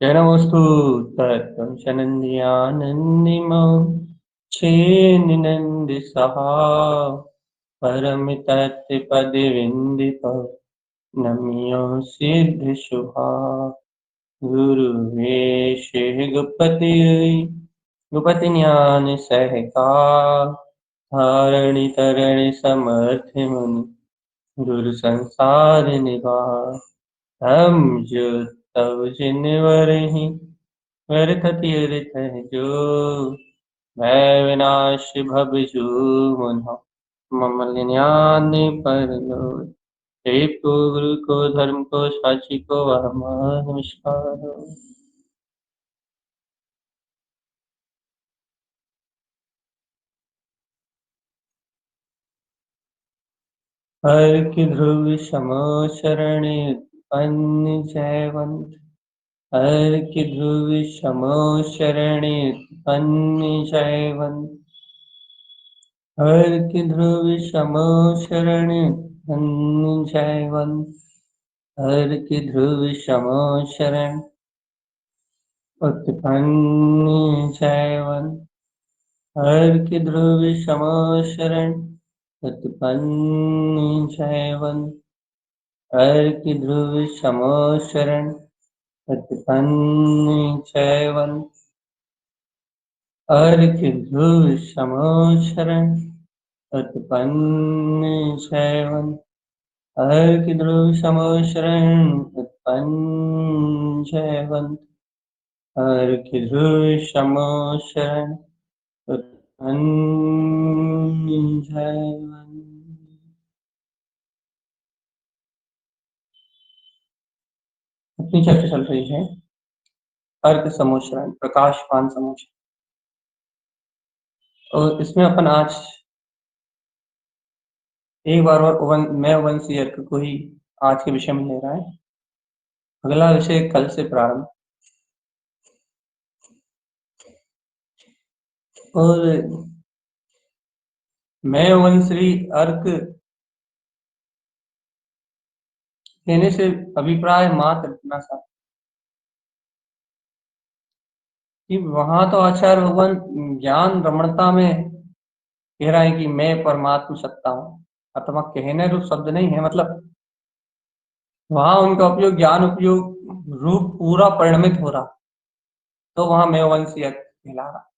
जनमस्तु तत्त्वं शनन्द्यानन्दिमं छेन्निनन्दिसहा परमितत्पदविन्दितो नम्यो सिद्धशुभा गुरुवेशे गुपति ज्ञान सहका धारणि तरणि समर्थमुनि गुरु संसार निवास हम जो तव जिनवरहि वर्तति अरित जो भय विनाश भव जो मुनः मम ज्ञान परलो देव को गुरु को धर्म को साची को वह नमस्कार। हर की ध्रुव समो शरणे उत्पन्न जयवंत हर की ध्रुव समो शरणे उत्पन्न जयवंत हर की ध्रुव समो शरणे उत्पन्न जयवंत हर की ध्रुव समो शरण उत्पन्न जयवंत हर की ध्रुव समो शरण उत्पन्न जयवंत हर की ध्रुव समो शरण उत्पन्न जयवंत हर की ध्रुव समो शरण उत्पन्न जयवंत हर की ध्रुव समो शरण उत्पन्न जयवंत हर की ध्रुव समो शरण उत्पन्न जयवंत। अपनी चर्चा चल रही है अर्क समोशरण प्रकाशपान समोशरण और इसमें अपन आज एक बार और मैं वंशी अर्क को ही आज के विषय में ले रहा है। अगला विषय कल से प्रारंभ। और मैं वंशी अर्क कहने से अभिप्राय मात्र इतना सा कि वहां तो आचार्य भगवान ज्ञान रमणता में कह रहा है कि मैं परमात्मा सत्ता हूं, अथवा कहने रूप शब्द नहीं है, मतलब वहां उनका उपयोग ज्ञान उपयोग रूप पूरा परिणमित हो रहा, तो वहां मैं वंशी अर्क कहला रहा।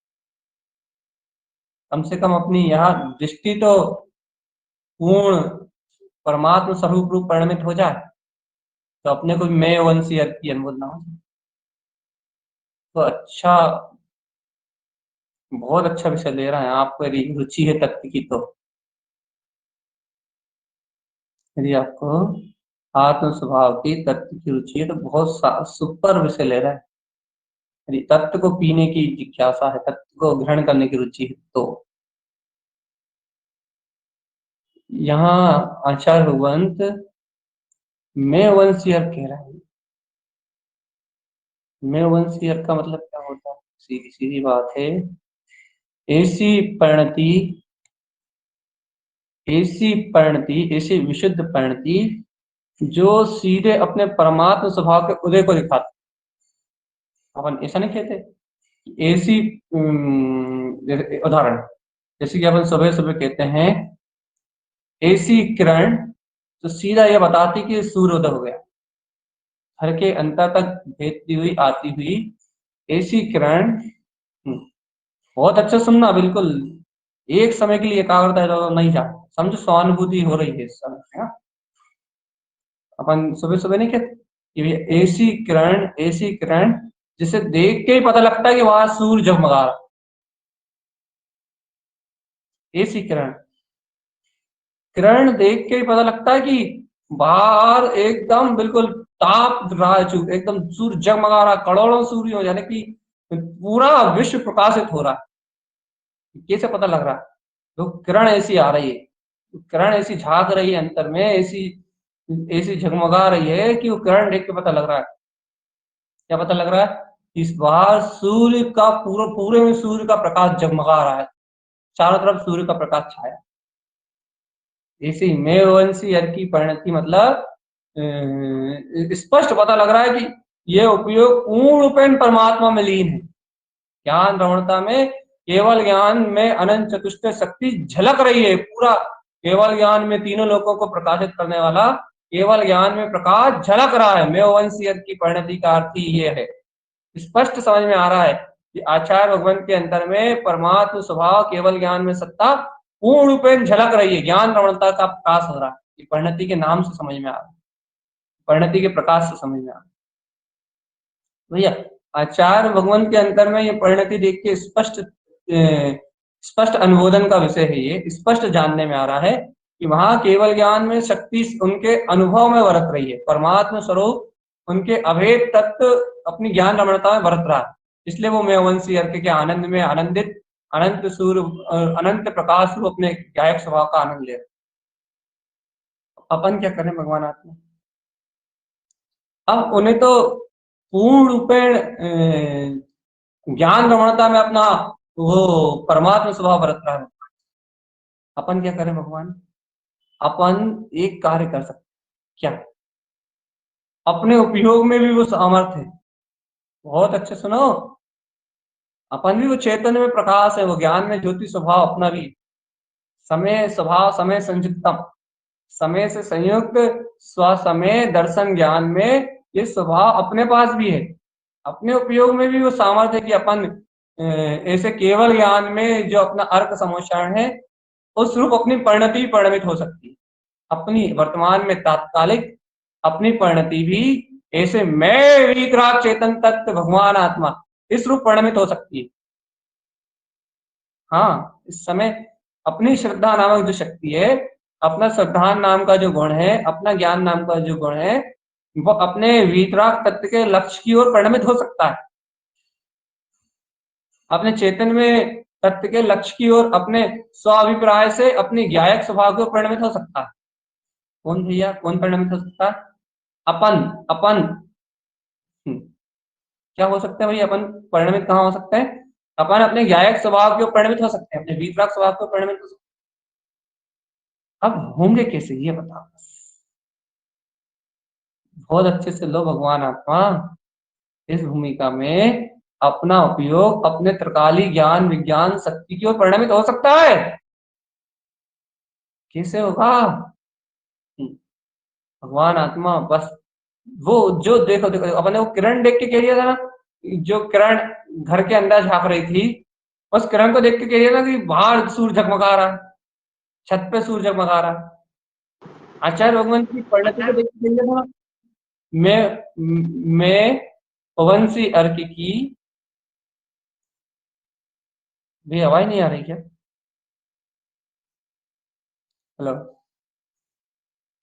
कम से कम अपनी यहाँ दृष्टि तो पूर्ण परमात्मा स्वरूप रूप परिणमित हो जाए, तो अपने को मैं वंशी अर्क की अनुभूति ना हो। तो अच्छा, बहुत अच्छा विषय ले रहा है। आपको यदि रुचि है तत्व की, तो यदि आपको आत्म स्वभाव की तत्व की रुचि है तो बहुत सुपर विषय ले रहा है। यदि तत्व को पीने की जिज्ञासा है, तत्व को ग्रहण करने की रुचि है, तो यहाँ आचार्य भगवंत मैं वंशी अर्क कह रहा है। मैं वंशी अर्क का मतलब क्या होता है? सीधी सीधी बात है, ऐसी परिणति, ऐसी विशुद्ध परिणति जो सीधे अपने परमात्मा स्वभाव के उदय को दिखाती। अपन ऐसा नहीं कहते, ऐसी उदाहरण जैसे कि अपन सुबह सुबह कहते हैं ऐसी किरण, तो सीधा ये बताती कि सूर्योदय हो गया। घर के अंत तक भेजती हुई आती हुई ऐसी किरण। बहुत अच्छा सुनना, बिल्कुल एक समय के लिए एकाग्रता है तो नहीं जा समझो, सहानुभूति हो रही है इस समय, है ना। अपन सुबह सुबह नहीं कहते कि ऐसी किरण जिसे देख के ही पता लगता है कि वहां सूर्य जगमगा रहा। ऐसी किरण, किरण देख के ही पता लगता है कि बाहर एकदम बिल्कुल ताप रहा है, एकदम सूर्य जगमगा रहा, करोड़ों सूर्य हो, यानी कि पूरा विश्व प्रकाशित हो रहा है। कैसे पता लग रहा है? तो किरण ऐसी आ रही है, किरण ऐसी झांक रही है अंतर में, ऐसी ऐसी झगमगा रही है कि वो किरण देख के पता लग रहा है। क्या पता लग रहा है? इस बार सूर्य का पूरे में सूर्य का प्रकाश जगमगा रहा है, चारों तरफ सूर्य का प्रकाश छाया। ऐसी मेघवंशी अर्क की परिणति मतलब स्पष्ट पता लग रहा है कि ये उपयोग पूर्ण रूपेण परमात्मा में लीन है। ज्ञान रमणता में केवल ज्ञान में अनंत चतुष्टय शक्ति झलक रही है। पूरा केवल ज्ञान में तीनों लोगों को प्रकाशित करने वाला केवल ज्ञान में प्रकाश झलक रहा है। मेवंशी की परिणति का अर्थ ही ये है। स्पष्ट समझ में आ रहा है कि आचार्य भगवंत के अंतर में परमात्म स्वभाव केवल ज्ञान में सत्ता पूर्ण रूपेण झलक रही है। ज्ञान रमणता का प्रकाश हो रहा है। ये परिणति के नाम से समझ में आ रहा है, परिणति के प्रकाश से समझ में आ रहा है। भैया आचार्य भगवंत के अंतर में ये परिणति देख के स्पष्ट अनुमोदन का विषय है। ये स्पष्ट जानने में आ रहा है कि वहां केवल ज्ञान में शक्ति उनके अनुभव में बरत रही है। परमात्मा स्वरूप उनके अभेद तत्व अपनी ज्ञान रमणता में बरत रहा है। इसलिए वो मेवंशी अर्क के आनंद में आनंदित अनंत सूर्य अनंत प्रकाश रूप अपने गायक स्वभाव का आनंद ले रहे। अपन क्या करें भगवान आत्मा? अब उन्हें तो पूर्ण रूपेण ज्ञान रमणता में अपना वो परमात्मा स्वभाव बरत रहा है। अपन क्या करें भगवान? अपन एक कार्य कर सकते, क्या? अपने उपयोग में भी वो सामर्थ्य है। बहुत अच्छे सुनो, अपन भी वो चैतन्य में प्रकाश है, वो ज्ञान में ज्योति स्वभाव अपना भी समय स्वभाव समय संयुक्तम, समय से संयुक्त स्वसमय दर्शन ज्ञान में ये स्वभाव अपने पास भी है। अपने उपयोग में भी वो सामर्थ्य है कि अपन ऐसे केवल ज्ञान में जो अपना अर्क समुच्चारण है उस रूप अपनी परिणति परिणमित हो सकती है। अपनी वर्तमान में तात्कालिक अपनी परिणति भी ऐसे मैं वीतराग चेतन तत्व भगवान आत्मा इस रूप परिणमित हो सकती है। हाँ, इस समय अपनी श्रद्धा नामक जो शक्ति है, अपना श्रद्धा नाम का जो गुण है, अपना ज्ञान नाम का जो गुण है, वो अपने वीतराग तत्व के लक्ष्य की ओर परिणमित हो सकता है। अपने चेतन में तत्व के लक्ष्य की ओर अपने स्व अभिप्राय से अपनी ज्ञायक स्वभाव को परिणमित हो सकता है। कौन भैया, कौन परिणमित हो सकता है? अपन अपन क्या हो सकता है भैया? अपन परिणमित कहाँ हो सकते हैं? अपन अपने ज्ञायक स्वभाव को परिणमित हो सकते हैं, अपने वीतराग स्वभाव को परिणमित हो सकते हैं। अब होंगे कैसे ये बताओ? बहुत अच्छे से लो भगवान आत्मा। इस भूमिका में अपना उपयोग अपने त्रिकाली ज्ञान विज्ञान शक्ति की ओर परिणमित हो सकता है। कैसे होगा भगवान आत्मा? बस वो जो देखो देखो अपने वो किरण देख के कह दिया था ना, जो किरण घर के अंदर झांक रही थी, उस किरण को देख के कह दिया था कि बाहर सूर्य झगमगा रहा है, छत पे सूर्य झगमगा रहा है। आचार्य भगवान की परिणति को देख के कह दिया था मैं पवन सी अर्क की भी आवाज नहीं आ रही क्या? हेलो,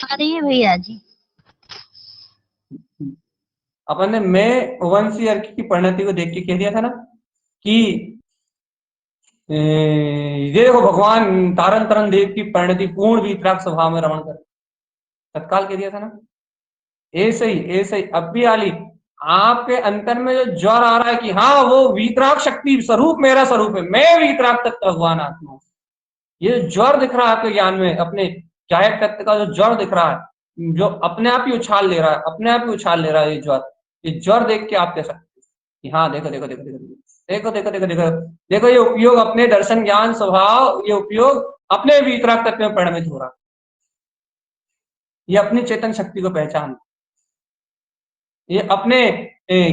आ रही है भैया जी। अपन ने मैं वंशी अर्क की परिणति को देख के कह दिया था ना कि ये देखो भगवान तारन तरन देव की परिणति पूर्ण वीतराग स्वभाव में रमण कर, तत्काल कह दिया था ना। ऐसे ही अब भी आली आपके अंतर में जो ज्वर आ रहा है कि हाँ वो वीतराग शक्ति स्वरूप मेरा स्वरूप है, मैं वीतराग तत्व भगवान आत्मा, ये ज्वर दिख रहा है आपके ज्ञान में, अपने गायक तत्व का जो ज्वर दिख रहा है, जो अपने आप ही उछाल ले रहा है, अपने आप ही उछाल ले रहा है ये ज्वर देख के आप कह सकते कि हाँ देखो देखो देखो देखो देखो देखो देखो देखो देखो ये उपयोग अपने दर्शन ज्ञान स्वभाव, ये उपयोग अपने वीतराग तत्व में परिणमित हो रहा है। ये अपनी चेतन शक्ति को पहचान, ये अपने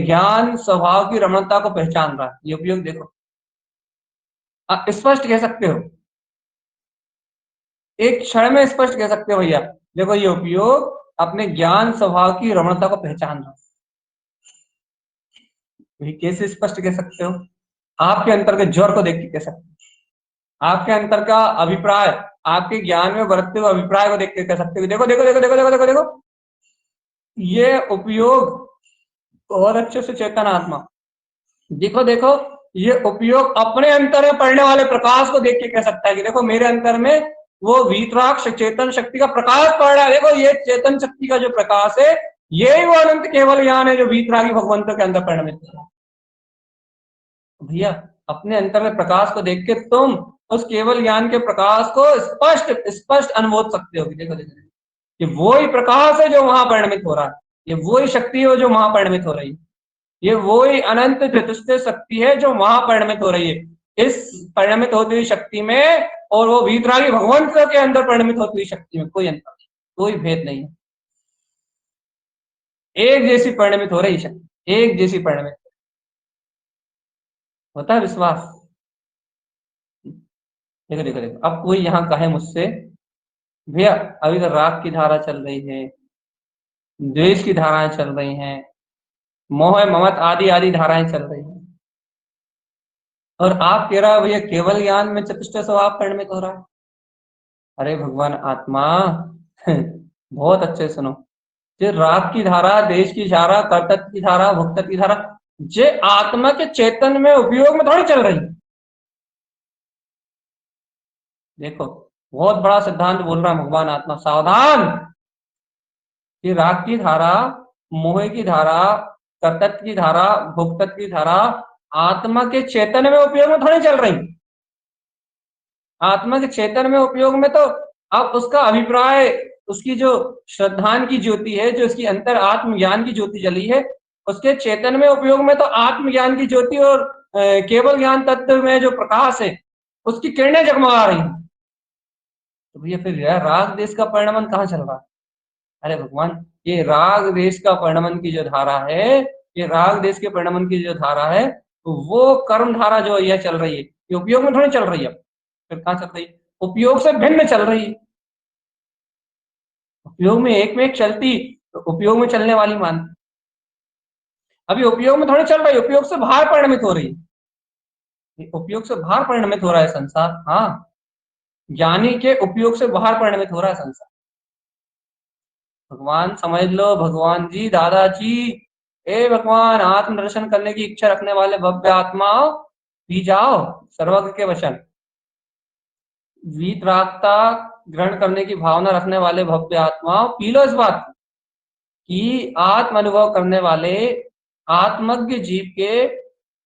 ज्ञान स्वभाव की रमणता को पहचान रहा है। ये उपयोग देखो, आप स्पष्ट कह सकते हो, एक क्षण में स्पष्ट कह सकते हो भैया देखो ये उपयोग अपने ज्ञान स्वभाव की रमणता को पहचान रहा है। कैसे स्पष्ट कह सकते हो? आपके अंतर के ज्वर को देख के कह सकते हो, आपके अंतर का अभिप्राय, आपके ज्ञान में बरतते हुए अभिप्राय को देख के कह सकते हो देखो देखो देखो देखो देखो देखो देखो ये उपयोग बहुत अच्छे से चेतन आत्मा देखो देखो ये उपयोग अपने अंतर में पड़ने वाले प्रकाश को देख के कह सकता है कि देखो मेरे अंतर में वो वीतराग चेतन शक्ति का प्रकाश पड़ रहा है। देखो ये चेतन शक्ति का जो प्रकाश है यही वो अनंत केवल ज्ञान है जो वीतरागी भगवंतों के अंदर परिणमित है। भैया अपने अंतर में प्रकाश को देख के तुम उस केवल ज्ञान के प्रकाश को स्पष्ट स्पष्ट अनुभव सकते हो कि देखो देखो कि वो ही प्रकाश है जो वहां परिणमित हो रहा है। ये वही शक्ति है जो महापरिणमित हो रही है, ये वही अनंत चतुष्टय शक्ति है जो महापरिणमित हो रही है इस परिणमित होती हुई शक्ति में, और वो वीतरागी भगवंत के अंदर परिणमित होती हुई शक्ति में कोई अंतर नहीं, कोई भेद नहीं है। एक जैसी परिणमित हो रही शक्ति, एक जैसी परिणमित होता है विश्वास। देखो देखो देखो, अब कोई यहाँ कहे मुझसे भैया अभी तो राग की धारा चल रही है, द्वेष की धाराएं चल रही हैं, मोह ममत आदि आदि धाराएं चल रही हैं, और आप कह रहा भैया केवल ज्ञान में चतुष्टय स्वभाव परिणमित हो रहा है। अरे भगवान आत्मा बहुत अच्छे सुनो, ये राग की धारा, देश की धारा, कर्तव्य की धारा, भुक्तत्व की धारा, जे आत्मा के चेतन में उपयोग में थोड़ी चल रही। देखो बहुत बड़ा सिद्धांत बोल रहा है भगवान आत्मा, सावधान। ये राग की धारा, मोह की धारा, कर्तव्य की धारा, भुक्तत्व की धारा आत्मा के चेतन में उपयोग में थोड़ी चल रही। आत्मा के चेतन में उपयोग में तो अब उसका अभिप्राय, उसकी जो श्रद्धान की ज्योति है, जो उसकी अंतर आत्मज्ञान की ज्योति जली है, उसके चेतन में उपयोग में तो आत्मज्ञान की ज्योति और केवल ज्ञान तत्व में जो प्रकाश है उसकी किरणें जगमगा रही हैं। तो भैया फिर राग देश का परिणमन कहाँ चल रहा है? अरे भगवान, ये राग देश का परिणमन की जो धारा है, ये राग देश के परिणमन की जो धारा है, तो वो कर्म धारा जो यह चल रही है, ये उपयोग में थोड़ी चल रही है। फिर कहाँ चल रही है? उपयोग से भिन्न चल रही है। उपयोग में एक चलती तो उपयोग में चलने वाली मान, अभी उपयोग में थोड़ी चल रही है, उपयोग से बाहर परिणमित हो रही है। उपयोग से बाहर परिणमित हो रहा है संसार। हाँ, ज्ञानी के उपयोग से बाहर परिणमित हो रहा है संसार। भगवान समझ लो, भगवान जी, दादाजी, ए भगवान, आत्म दर्शन करने की इच्छा रखने वाले भव्य आत्माओं, पी जाओ सर्वज्ञ के वचन। वीतरागता ग्रहण करने की भावना रखने वाले भव्य आत्माओं, पी लो इस बात कि आत्म अनुभव करने वाले आत्मज्ञ जीव के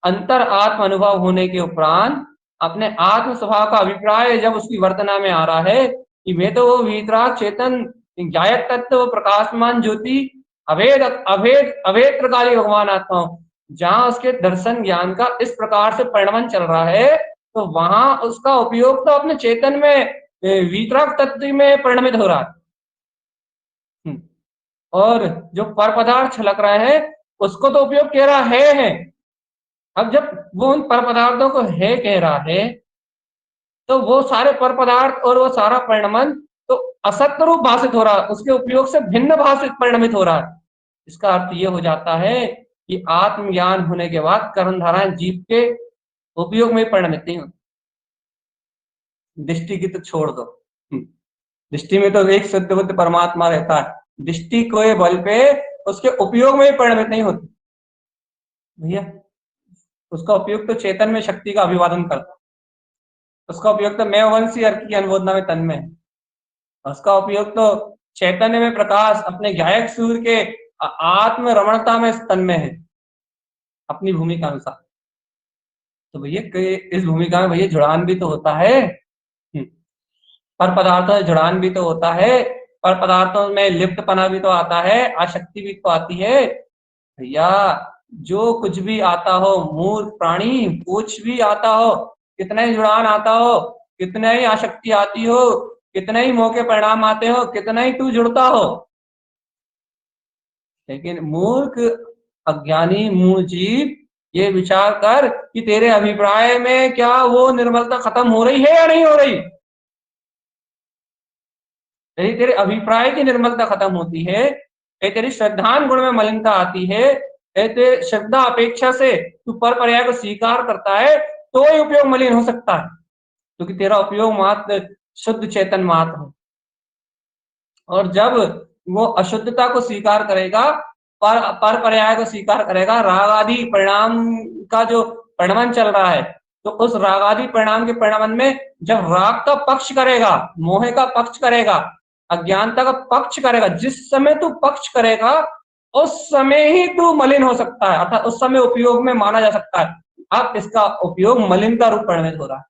अंतर आत्म अनुभव होने के उपरांत अपने आत्म स्वभाव का अभिप्राय जब उसकी वर्तना में आ रहा है कि मैं तो वो वीतराग चेतन गायक तत्व, प्रकाशमान ज्योति, अभेद अभेद अभेदकाली भगवान आत्मा हूं, जहां उसके दर्शन ज्ञान का इस प्रकार से परिणमन चल रहा है, तो वहां उसका उपयोग तो अपने चेतन में वीतराग तत्व में परिणमित हो रहा है। और जो पर पदार्थ छलक रहे हैं उसको तो उपयोग कह रहा है। अब जब वो उन पर पदार्थों को है कह रहा है, तो वो सारे पर पदार्थ और वो सारा परिणमन तो असत्य रूप भाषित हो रहा है, उसके उपयोग से भिन्न भाषित परिणमित हो रहा है। इसका अर्थ ये हो जाता है कि आत्मज्ञान होने के बाद कर्म धाराएं जीव के उपयोग में परिणमित नहीं होती। दृष्टि की तो छोड़ दो, दृष्टि में तो एक शुद्ध बुद्ध परमात्मा रहता है, दृष्टि के बल पे उसके उपयोग में परिणमित नहीं होती भैया। उसका उपयोग तो चेतन में शक्ति का अभिवादन करता, उसका उपयोग तो मैं वंशी अर्थ की अनुमोदना में तन में है, उसका उपयोग तो चैतन्य में प्रकाश अपने गायक सूर्य के आत्म रमणता में तन में है, अपनी भूमिका अनुसार। तो भैया इस भूमिका में भैया जुड़ान भी तो होता है, पर पदार्थों में जुड़ान भी तो होता है, पर पदार्थों में लिप्तपना भी तो आता है, आसक्ति भी तो आती है भैया। जो कुछ भी आता हो, मूर्ख प्राणी कुछ भी आता हो, कितना ही जुड़ान आता हो, कितना ही आसक्ति आती हो, कितने ही मौके परिणाम आते हो, कितना ही तू जुड़ता हो, लेकिन मूर्ख अज्ञानी मूल जीव ये विचार कर कि तेरे अभिप्राय में क्या वो निर्मलता खत्म हो रही है या नहीं हो रही। यदि तेरे अभिप्राय की निर्मलता खत्म होती है, तेरी श्रद्धान गुण में मलिनता आती है, तेरे श्रद्धा अपेक्षा से तू पर पर्याय को स्वीकार करता है, तो ही उपयोग मलिन हो सकता है, क्योंकि तेरा उपयोग मात्र शुद्ध चेतन मात्र है। और जब वो अशुद्धता को स्वीकार करेगा, पर पर्याय को स्वीकार करेगा, राग आदि परिणाम का जो परिणमन चल रहा है, तो उस राग आदि परिणाम के परिणमन में जब राग का पक्ष करेगा, मोह का पक्ष करेगा, अज्ञानता का पक्ष करेगा, जिस समय तू पक्ष करेगा उस समय ही तू मलिन हो सकता है, अर्थात उस समय उपयोग में माना जा सकता है। अब इसका उपयोग मलिनता रूप परिणमित हो रहा है।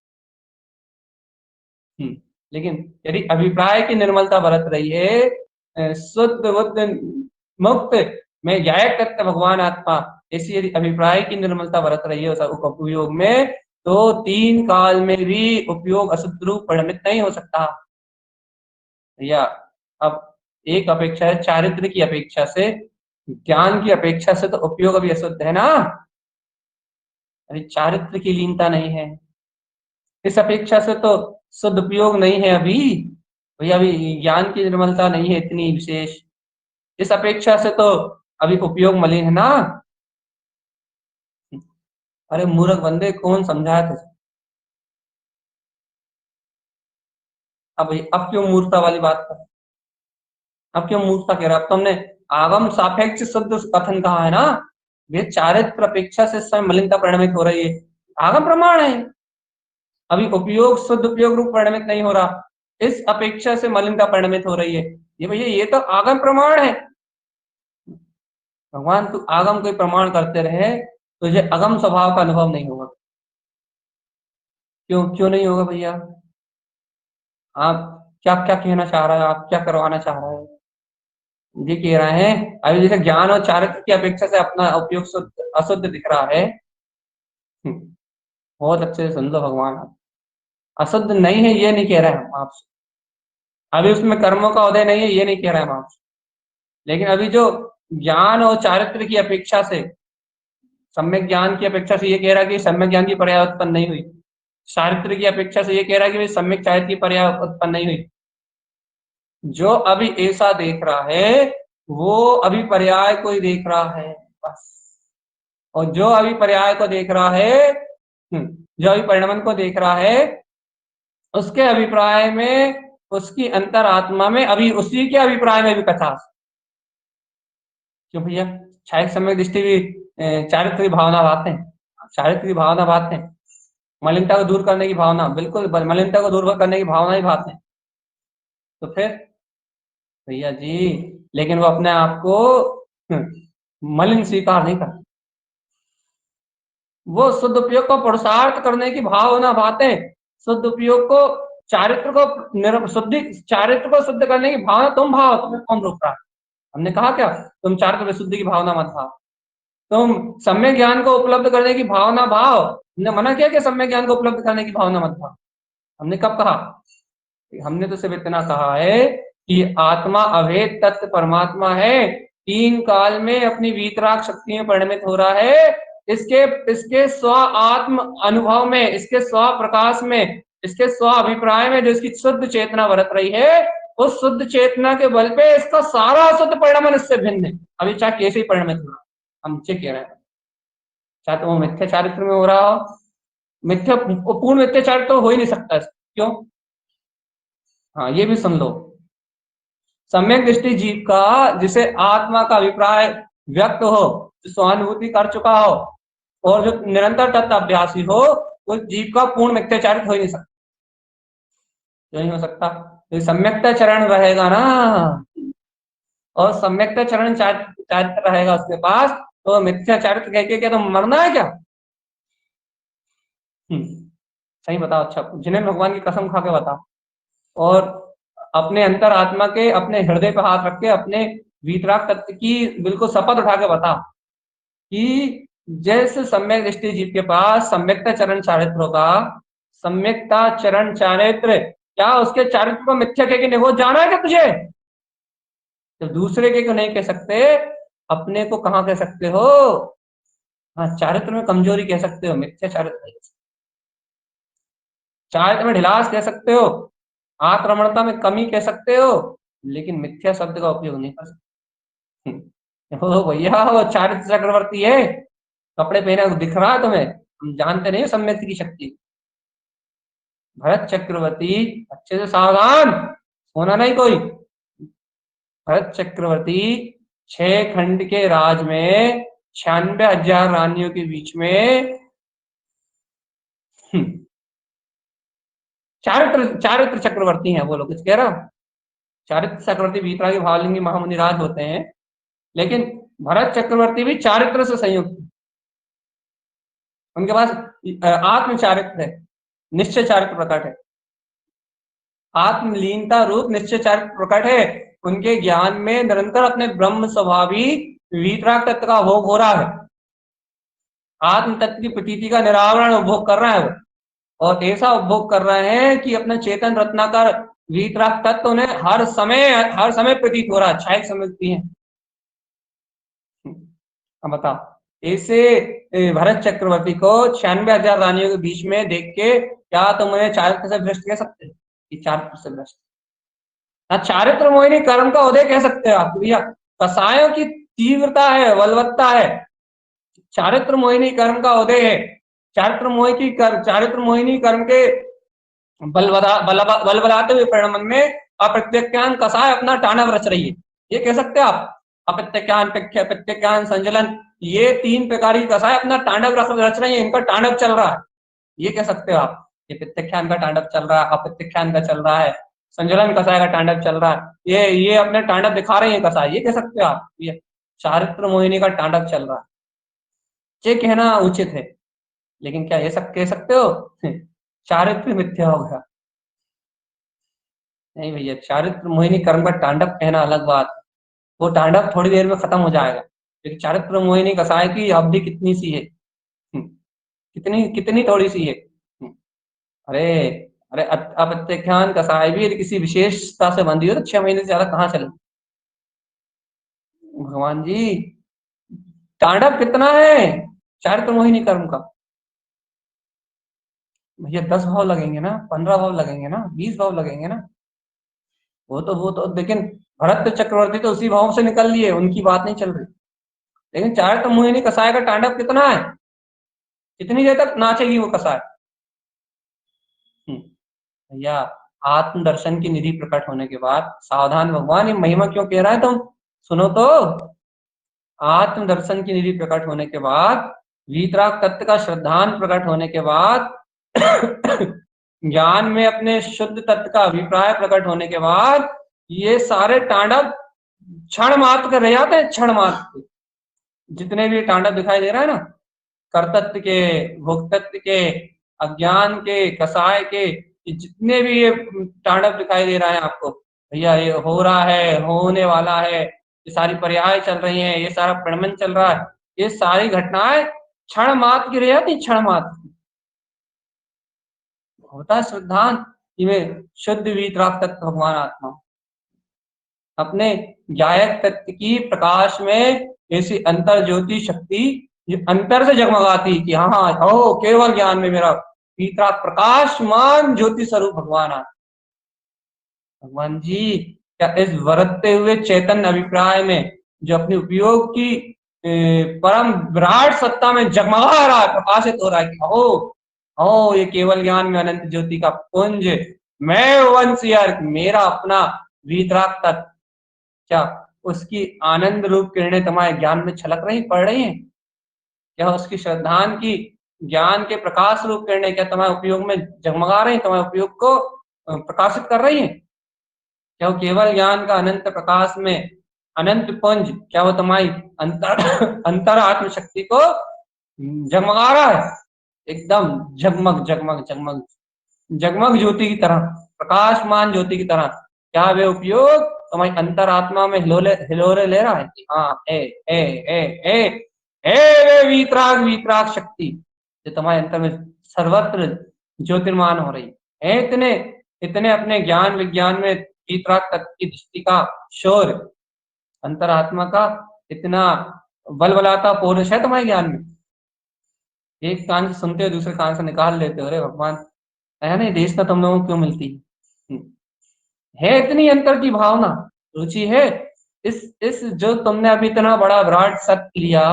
लेकिन यदि अभिप्राय की निर्मलता बरत रही है, शुद्ध बुद्ध मुक्त में ज्ञायक तत्व भगवान आत्मा, ऐसी यदि अभिप्राय की निर्मलता बरत रही है उस उपयोग में, तो 3 काल में भी उपयोग अशुद्ध रूप परिणमित नहीं हो सकता भैया। अब एक अपेक्षा है चारित्र की अपेक्षा से, ज्ञान की अपेक्षा से तो उपयोग अभी अशुद्ध है ना, अभी चारित्र की लीनता नहीं है। इस अपेक्षा से तो शुद्ध उपयोग नहीं है अभी भैया, अभी ज्ञान की निर्मलता नहीं है इतनी विशेष, इस अपेक्षा से तो अभी उपयोग मलिन है ना। अरे मूर्ख बंदे, कौन समझाया तुझे? अब क्यों मूर्खता वाली बात कर, अब क्यों मूर्खता कह रहा? अब तो हमने आगम सापेक्ष शुद्ध कथन कहा है ना, ये चारित्र अपेक्षा से स्वयं मलिनता परिणमित हो रही है, आगम प्रमाण है। अभी उपयोग शुद्ध उपयोग रूप परिणमित नहीं हो रहा, इस अपेक्षा से मलिनता परिणमित हो रही है, ये भैया ये तो आगम प्रमाण है। भगवान तू आगम कोई प्रमाण करते रहे, तुझे अगम स्वभाव का अनुभव नहीं होगा। क्यों क्यों नहीं होगा भैया? आप क्या क्या कहना चाह रहे हो, आप क्या करवाना चाह रहे हो? ये कह रहे हैं अभी जैसे ज्ञान और चारित्र की अपेक्षा से अपना उपयोग शुद्ध अशुद्ध दिख रहा है। बहुत अच्छे से सुन लो, भगवान अशुद्ध नहीं है ये नहीं कह रहे हम आपसे, अभी उसमें कर्मों का उदय नहीं है ये नहीं कह रहे हम आपसे, लेकिन अभी जो ज्ञान और चारित्र की अपेक्षा से, सम्यक ज्ञान की अपेक्षा से ये कह रहा है कि सम्यक ज्ञान की पर्याय उत्पन्न नहीं हुई, चारित्र की अपेक्षा से ये कह रहा है कि भाई सम्यक चारित्र की पर्याय उत्पन्न नहीं हुई। जो अभी ऐसा देख रहा है वो अभी पर्याय को ही देख रहा है बस, और जो अभी पर्याय को देख रहा है, जो अभी परिणमन को देख रहा है, उसके अभिप्राय में, उसकी अंतरात्मा में अभी उसी के अभिप्राय में भी कथा। क्यों भैया? छाया सम्यक दृष्टि भी चारित्र की भावना बात है, चारित्र की भावना बात है, मलिनता को दूर करने की भावना, बिल्कुल मलिनता को दूर करने की भावना ही बात है। तो फिर भैया जी, लेकिन वो अपने आप को मलिन स्वीकार नहीं करता, वो शुद्ध उपयोग को पुरुषार्थ करने की भावना बातें, शुद्ध उपयोग को, चारित्र को शुद्धि, चारित्र को शुद्ध करने की भावना तुम भाव, तुम्हें कौन रोक रहा है? हमने कहा क्या तुम चारित्र विशुद्धि की भावना मत भाव, तुम सम्यक ज्ञान को उपलब्ध करने की भावना भाव, हमने मना किया कि सम्यक ज्ञान को उपलब्ध करने की भावना मत भाव? हमने कब कहा? हमने तो सिर्फ इतना कहा है कि आत्मा अभेद तत्व परमात्मा है, 3 काल में अपनी वीतराग शक्ति में परिणमित हो रहा है, इसके इसके स्व आत्म अनुभव में, इसके स्व प्रकाश में, इसके स्व अभिप्राय में जो इसकी शुद्ध चेतना बरत रही है, उस शुद्ध चेतना के बल पे इसका सारा शुद्ध परिणमन इससे भिन्न है। अभी चाहे कैसे ही परिणमित हो रहा, हम कह रहे हैं, चाहे तो वो मिथ्या चारित्र में हो रहा हो, मिथ्या पूर्ण मिथ्या चारित्र तो हो ही नहीं सकता। क्यों? हाँ ये भी सुन लो, सम्यक दृष्टि जीव का, जिसे आत्मा का अभिप्राय व्यक्त हो, जो स्वानुभूति कर चुका हो और जो निरंतर तत्व अभ्यासी हो, उस जीव का पूर्ण मिथ्याचारित हो ही नहीं सकता। क्यों नहीं हो सकता? तो सम्यकता चरण रहेगा ना, और सम्यकता चरण चारित्र रहेगा उसके पास, तो मिथ्याचारित कह के क्या तुम मरना है क्या? सही बताओ, अच्छा जिन्हें भगवान की कसम खा के बताओ, और अपने अंतर आत्मा के, अपने हृदय पर हाथ रख के, अपने वीतराग तत्व की बिल्कुल शपथ उठा के बता कि जैसे सम्यक दृष्टि जीव के पास सम्यकता चरण चारित्र होगा, सम्यकता चरण चारित्र, क्या उसके चारित्र को मिथ्या कह के निभो जाना है क्या तुझे? तो दूसरे के को नहीं कह सकते, अपने को कहाँ कह सकते हो? हाँ चारित्र में कमजोरी कह सकते हो, मिथ्या चारित्र, चारित्र में ढिलास कह सकते हो, आक्रमणता में कमी कह सकते हो, लेकिन मिथ्या शब्द का उपयोग नहीं कर सकते। हो भैया वो चारित्र चक्रवर्ती है, कपड़े पहने दिख रहा है तुम्हें, हम जानते नहीं सम्यक की शक्ति। भरत चक्रवर्ती, अच्छे से सावधान होना नहीं कोई, भरत चक्रवर्ती 6 खंड के राज में 96,000 रानियों के बीच में चारित्र चारित्र चक्रवर्ती हैं वो लोग, कुछ कह रहा, चारित्र चक्रवर्ती वीतरागी भावलिंगी महामुनि राज होते हैं, लेकिन भरत चक्रवर्ती भी चारित्र से संयुक्त, उनके पास आत्म चारित्र है, निश्चय चारित्र प्रकट है, आत्मलीनता रूप निश्चय चारित्र प्रकट है, उनके ज्ञान में निरंतर अपने ब्रह्म स्वभावी वीतराग तत्व का भोग हो रहा है, आत्म तत्व की प्रतीति का निरावरण उपभोग कर रहा है वो, और ऐसा उपभोग कर रहे हैं कि अपना चेतन रत्नाकर वीतराग तत्व उन्हें हर समय प्रतीत हो रहा है, छाया समझती है। अब बताओ, ऐसे भरत चक्रवर्ती को 96,000 रानियों के बीच में देख के क्या तुम उन्हें चारित्र से भ्रष्ट कह सकते हो कि चारित्र से भ्रष्ट? ना चारित्र मोहिनी कर्म का उदय कह सकते हो आप भैया, कसायों की तीव्रता है, बलवत्ता है, चारित्र मोहिनी कर्म का उदय है। चारित्र मोहिनी कर्म के बलबलाते हुए परिणमन में अप्रत्यज्ञान कसाय अपना तांडव रच रही है, ये कह सकते हैं आप। अप्रत्यज्ञान, प्रत्यज्ञान, संजलन, ये 3 प्रकार की कसाय अपना तांडव रच रही है, इनका तांडव चल रहा है, ये कह सकते हो आप। ये प्रत्यख्यान का तांडव चल रहा है, अप्रत्यख्यान का चल रहा है, संजलन कसाय का तांडव चल रहा है, ये अपने तांडव दिखा रही है कसाय, ये कह सकते हो आप। ये चारित्र मोहिनी का तांडव चल रहा है, ये कहना उचित है, लेकिन क्या ये सब कह सकते हो चारित्र मिथ्या होगा? नहीं भैया, चारित्र मोहिनी कर्म का तांडव कहना अलग बात है, वो तांडव थोड़ी देर में खत्म हो जाएगा, क्योंकि चारित्र मोहिनी कसाय की अवधि कितनी सी है, कितनी कितनी थोड़ी सी है। अरे अरे अप्रत्यख्यान कसाय भी यदि किसी विशेषता से बंधी हो तो 6 महीने से ज्यादा कहाँ चले भगवान जी। तांडव कितना है चारित्र मोहिनी कर्म का? भैया 10 भाव लगेंगे ना, 15 भाव लगेंगे ना, 20 भाव लगेंगे ना, वो तो लेकिन भरत चक्रवर्ती तो उसी भाव से निकल लिए, उनकी बात नहीं चल रही। लेकिन चारित्र मोहिनी कसाय का तांडव कितना है, कितनी देर तक नाचेगी वो कसाय? भैया, आत्म दर्शन की निधि प्रकट होने के बाद सावधान भगवान, ये महिमा क्यों कह रहा है तुम, सुनो तो। आत्म दर्शन की निधि प्रकट होने के बाद, वीतराग तत्व का श्रद्धान प्रकट होने के बाद ज्ञान में अपने शुद्ध तत्व का अभिप्राय प्रकट होने के बाद, ये सारे तांडव क्षण मात्र के रह जाते हैं, क्षण मात्र। जितने भी तांडव दिखाई दे रहा है ना, कर्तत्व के, भोक्तत्व के, अज्ञान के, कसाय के, जितने भी ये तांडव दिखाई दे रहा है आपको भैया, ये हो रहा है, होने वाला है, ये सारी पर्याय चल रही हैं, ये सारा प्रणमन चल रहा है, ये सारी घटनाएं क्षण मात्र की रह जाती, क्षण मात्र होता है श्रद्धांत इनमें शुद्ध वीतराग तत्व भगवान आत्मा अपने गायक तत्व की प्रकाश में ऐसी अंतर ज्योति शक्ति जो अंतर से जगमगाती कि हाँ हो केवल ज्ञान में मेरा वीतराग प्रकाशमान ज्योति स्वरूप भगवान आत्मा। भगवान जी क्या इस वरतते हुए चैतन्य अभिप्राय में जो अपने उपयोग की परम विराट सत्ता में जगमगा रहा है, प्रकाशित हो रहा है कि हो ये केवल ज्ञान में अनंत ज्योति का पुंज, मैं वंश यार, मेरा अपना वीतराग तत्व, क्या उसकी आनंद रूप किरणें तुम्हारे ज्ञान में छलक रही पड़ रही हैं? क्या उसकी श्रद्धान की ज्ञान के प्रकाश रूप किरणें क्या तुम्हारे उपयोग में जगमगा रही, तुम्हारे उपयोग को प्रकाशित कर रही हैं? क्या वो केवल ज्ञान का अनंत प्रकाश में अनंत पुंज, क्या वो तुम्हारी अंतर आत्म शक्ति को जगमगा रहा है? एकदम जगमग जगमग जगमग जगमग ज्योति की तरह, प्रकाशमान ज्योति की तरह। क्या वे उपयोग तुम्हारी अंतरात्मा में हिलोरे ले रहा है कि हाँ वे वीतराग वीतराग शक्ति जो तुम्हारे अंतर में सर्वत्र ज्योतिर्मान हो रही है, इतने इतने अपने ज्ञान विज्ञान में वीतराग तत्व की दृष्टि का शोर, अंतरात्मा का इतना बलबलाता पौरुष है तुम्हारे ज्ञान में, एक कान से सुनते हो दूसरे कान से निकाल लेते हो। अरे भगवान, है नहीं देश का तुम लोगों को क्यों मिलती है इतनी अंतर की भावना, रुचि है इस जो तुमने अभी इतना बड़ा विराट सत्य लिया,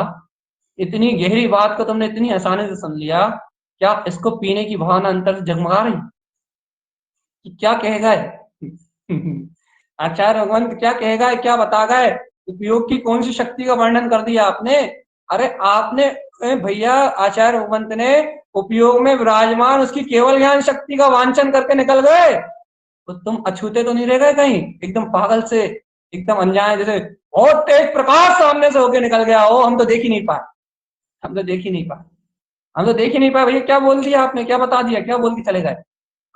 इतनी गहरी बात को तुमने इतनी आसानी से समझ लिया, क्या इसको पीने की भावना अंतर से जगमगा रही कि क्या कहेगा आचार्य भगवंत क्या कहेगा, क्या बता गए, उपयोग की कौन सी शक्ति का वर्णन कर दिया आपने? अरे आपने भैया आचार्य भगवंत ने उपयोग में विराजमान उसकी केवल ज्ञान शक्ति का वांछन करके निकल गए, तो तुम अछूते तो नहीं रह गए कहीं एकदम पागल से, एकदम अनजाने जैसे बहुत तेज प्रकाश सामने से होके निकल गया हो, हम तो देख ही नहीं पाए, हम तो देख ही नहीं पाए, हम तो देख ही नहीं पाए भैया, क्या बोल दिया आपने, क्या बता दिया, क्या बोल के चले गए?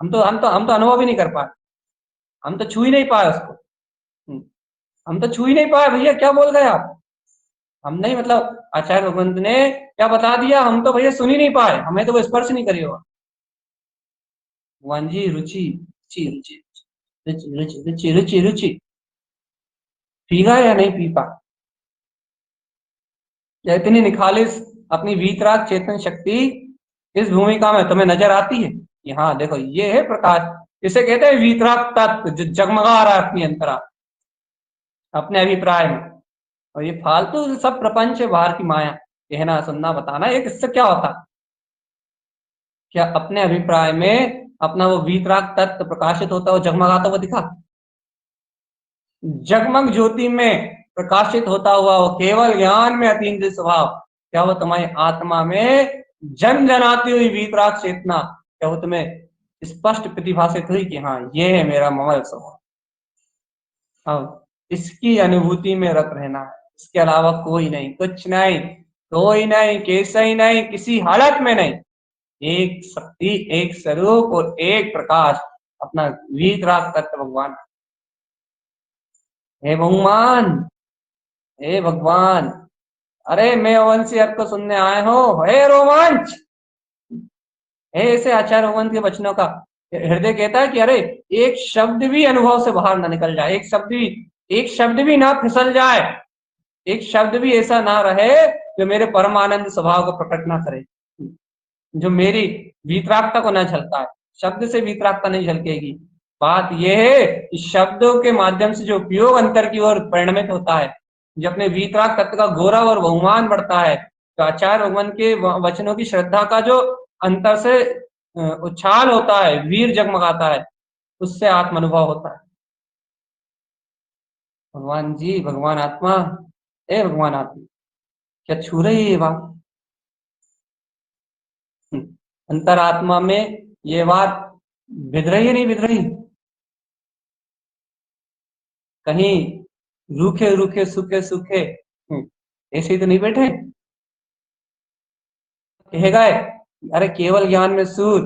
हम तो अनुभव ही नहीं कर पाए, हम तो छू ही नहीं पाए उसको। हम तो छू ही नहीं पाए भैया, क्या बोल गए आप? हम नहीं, मतलब आचार्य भगवंत ने क्या बता दिया, हम तो भैया सुन ही नहीं पाए, हमें तो वो स्पर्श नहीं करी होगा। भगवान जी रुचि रुचि रुचि रुचि रुचि रुचि रुचि रुचि, पीगा या नहीं पी पा, या इतनी निखालिस अपनी वीतराग चेतन शक्ति इस भूमिका में तुम्हें नजर आती है कि हाँ देखो ये है प्रकाश, इसे कहते हैं वीतराग तत्व जो जगमगा रहा है अपनी अंतरा, अपने अभिप्राय में। और ये फालतू सब प्रपंच है, बाहर की माया, कहना सुनना बताना, एक इससे क्या होता? क्या अपने अभिप्राय में अपना वो वीतराग तत्व प्रकाशित होता हुआ जगमगाता हुआ दिखा? जगमग ज्योति में प्रकाशित होता हुआ वो केवल ज्ञान में अतीन्द्रिय स्वभाव, क्या वो तुम्हारी आत्मा में जन जनाती हुई वीतराग चेतना, क्या वो तुम्हें स्पष्ट प्रतिभाषित हुई कि हाँ ये है मेरा ममल स्वभाव? अब इसकी अनुभूति में रत रहना है, इसके अलावा कोई नहीं, कुछ नहीं, कोई नहीं, कैसे ही नहीं, किसी हालत में नहीं। एक शक्ति, एक स्वरूप और एक प्रकाश, अपना वीतराग तत्व भगवान। हे भगवान, हे भगवान, अरे मैं वंशी अर्थ को सुनने आए हो, हे रोमांच, हे ऐसे आचार्य भगवान के वचनों का हृदय कहता है कि अरे एक शब्द भी अनुभव से बाहर ना निकल जाए, एक शब्द भी ना फिसल जाए, एक शब्द भी ऐसा ना रहे जो मेरे परमानंद स्वभाव को प्रकट ना करे, जो मेरी वीतरागता को ना झलका है। शब्द से वीतरागता नहीं झलकेगी। बात यह है कि शब्दों के माध्यम से जो उपयोग अंतर की ओर परिणमित होता है, जो अपने वीतराग तत्व का गौरव और बहुमान बढ़ता है, तो आचार्य भगवान के वचनों की श्रद्धा का जो अंतर से उछाल होता है, वीर जगमगाता है, उससे आत्म अनुभव होता है। भगवान जी, भगवान आत्मा, ए भगवान आत्मा, क्या छू रही है ये बात? अंतरात्मा में ये बात भिद रही है, नहीं भिद रही? कहीं रूखे रूखे सूखे सूखे ऐसे ही तो नहीं बैठे, कहेगा अरे केवल ज्ञान में सूर,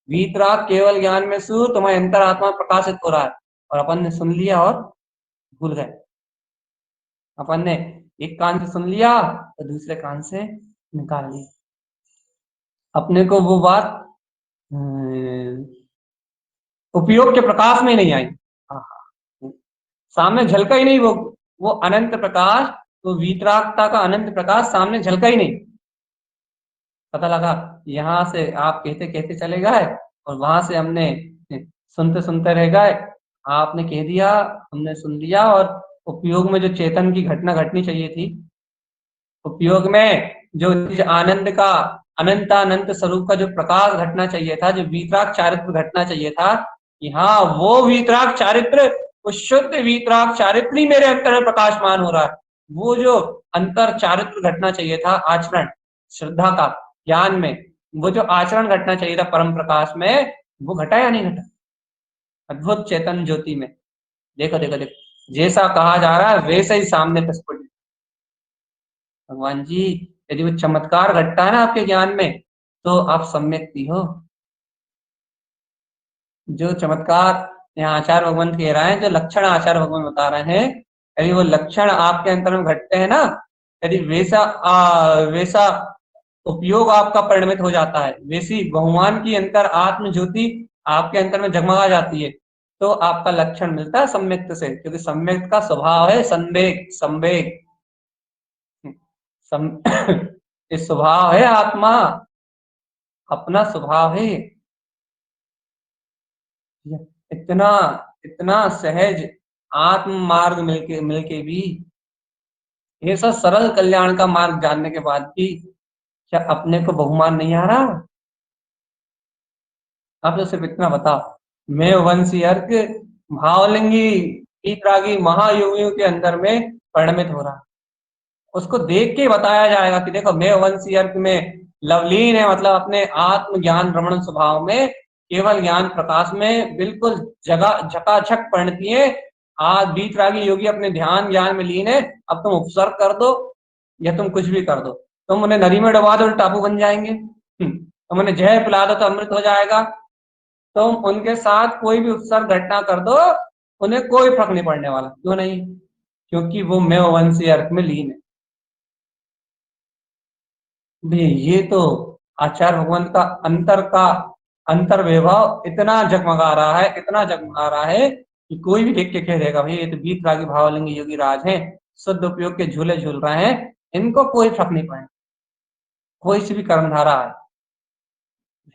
वीतराग केवल ज्ञान में सूर तुम्हारे अंतरात्मा प्रकाशित हो रहा है, और अपन ने सुन लिया और भूल गए। अपन ने एक कान से सुन लिया तो दूसरे कान से निकाल लिया, अपने को वो बात उपयोग के प्रकाश में नहीं आई। सामने झलका ही नहीं वो अनंत प्रकाश, वो वीतरागता का अनंत प्रकाश सामने झलका ही नहीं। पता लगा यहाँ से आप कहते कहते चले गए और वहां से हमने सुनते सुनते रह गए, आपने कह दिया, हमने सुन लिया, और उपयोग में जो चेतन की घटना घटनी चाहिए थी, उपयोग में जो आनंद का अनंत स्वरूप का जो प्रकाश घटना चाहिए था, जो वीतराग चारित्र घटना चाहिए था, कि हाँ वो वीतराग चारित्र, वो शुद्ध वीतराग चारित्र ही मेरे अंतर में प्रकाशमान हो रहा है। वो जो अंतर चारित्र घटना चाहिए था, आचरण श्रद्धा का ज्ञान में, वो जो आचरण घटना चाहिए था परम प्रकाश में, वो घटा या नहीं घटा? अद्भुत चेतन ज्योति में देखो देखो देखो, जैसा कहा जा रहा है वैसे ही सामने प्रस्फुट। भगवान जी, यदि वो चमत्कार घटता है ना आपके ज्ञान में, तो आप सम्यक्ति हो। जो चमत्कार यहाँ आचार्य भगवान कह रहे हैं, जो लक्षण आचार्य भगवान बता रहे हैं, यदि वो लक्षण आपके अंतर में घटते हैं ना, यदि वैसा उपयोग आपका परिणमित हो जाता है, वैसी भगवान की अंतर आत्म ज्योति आपके अंतर में जगमगा जाती है, तो आपका लक्षण मिलता है सम्यक्त से, क्योंकि सम्यक्त का स्वभाव है संवेग, संवेग ये स्वभाव है आत्मा, अपना स्वभाव है। इतना इतना सहज आत्म मार्ग मिलके भी, ये सब सरल कल्याण का मार्ग जानने के बाद भी क्या अपने को बहुमान नहीं आ रहा? आप तो सिर्फ इतना बताओ, मैं वंशी अर्क भावलिंगी वीतरागी महायोगियों के अंदर में परिणमित हो रहा, उसको देख के बताया जाएगा कि देखो मैं वंशी अर्क में लवलीन है, मतलब अपने आत्म ज्ञान रमण स्वभाव में, केवल ज्ञान प्रकाश में बिल्कुल जगह झकाझक परिणति है। आज वीतरागी योगी अपने ध्यान ज्ञान में लीन है, अब तुम उपसर्ग कर दो या तुम कुछ भी कर दो, तुम उन्हें नदी में डुबा दो तो टापू बन जाएंगे, तुम उन्हें जहर पिला दो तो अमृत हो जाएगा, तुम उनके साथ कोई भी उपसर्ग घटना कर दो, उन्हें कोई फर्क नहीं पड़ने वाला। क्यों नहीं? क्योंकि वो मैं वंशी अर्थ में लीन है। भाई ये तो आचार्य भगवान का अंतर वैभव इतना जगमगा रहा है, इतना जगमगा रहा है कि कोई भी देख के कह देगा भाई ये तो वीतरागी भावलिंगी योगी राज हैं, शुद्ध उपयोग के झूले झूल रहे हैं, इनको कोई फर्क नहीं पड़ेगा, कोई सी भी कर्मधारा है।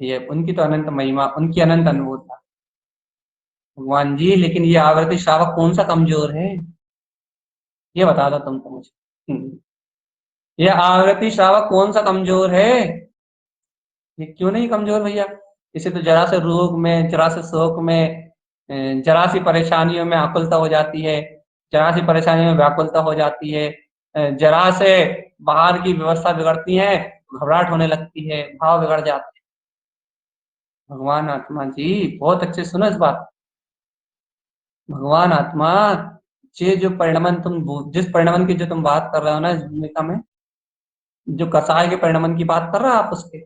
ये उनकी तो अनंत महिमा, उनकी अनंत अनुभूता भगवान जी। लेकिन ये आवर्ती श्रावक कौन सा कमजोर है, ये बता दो तुम तो मुझे। ये आवर्ती श्रावक कौन सा कमजोर है, ये क्यों नहीं कमजोर भैया। इसे तो जरा से रोग में, जरा से शोक में, जरा सी परेशानियों में आकुलता हो जाती है, जरा सी परेशानियों में व्याकुलता हो जाती है, जरा से बाहर की व्यवस्था बिगड़ती है, घबराहट होने लगती है, भाव बिगड़ जाते हैं। भगवान आत्मा जी बहुत अच्छे सुनो इस बात। भगवान आत्मा ये जो परिणमन जिस परिणमन की जो तुम बात कर रहे हो ना इस भूमिका में, जो कसाय के परिणमन की बात कर रहे हो आप उसके,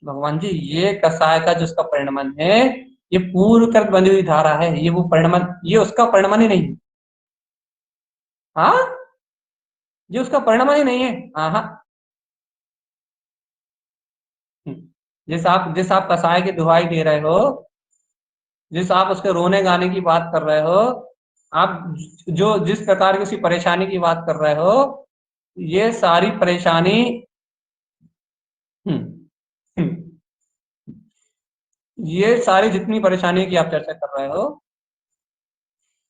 भगवान जी ये कसाय का जो उसका परिणमन है, ये पूर्व कृत बनी हुई धारा है, ये वो परिणमन, ये उसका परिणमन ही नहीं है। हाँ, ये उसका परिणमन ही नहीं है। हाँ हाँ। जिस आप कसाय की दुहाई दे रहे हो, जिस आप उसके रोने गाने की बात कर रहे हो, आप जो जिस प्रकार की उसकी परेशानी की बात कर रहे हो, ये सारी परेशानी, हम्म, हम्म, ये सारी जितनी परेशानी की आप चर्चा कर रहे हो,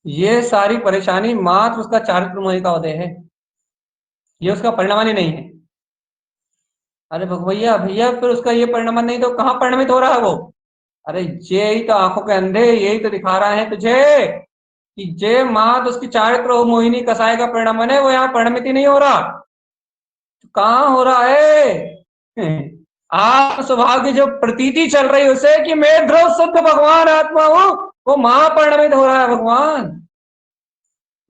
ये सारी परेशानी मात्र उसका चारित्र मोह का उदय है, ये उसका परिणमन ही नहीं है। अरे भगवैया भैया फिर उसका ये परिणमन नहीं तो कहाँ परिणमित हो रहा है वो। अरे ये ही तो आंखों के अंधे यही तो दिखा रहे हैं तुझे कि जे मात उसकी चारित्र मोहिनी कसाय का परिणमन है, वो यहाँ परिणमित ही नहीं हो रहा। तो कहाँ हो रहा है आप स्वभाव की जो प्रतीति चल रही है उसे कि मैं ध्रुव शुद्ध भगवान आत्मा हूं, वो महापरिणमित हो रहा है भगवान।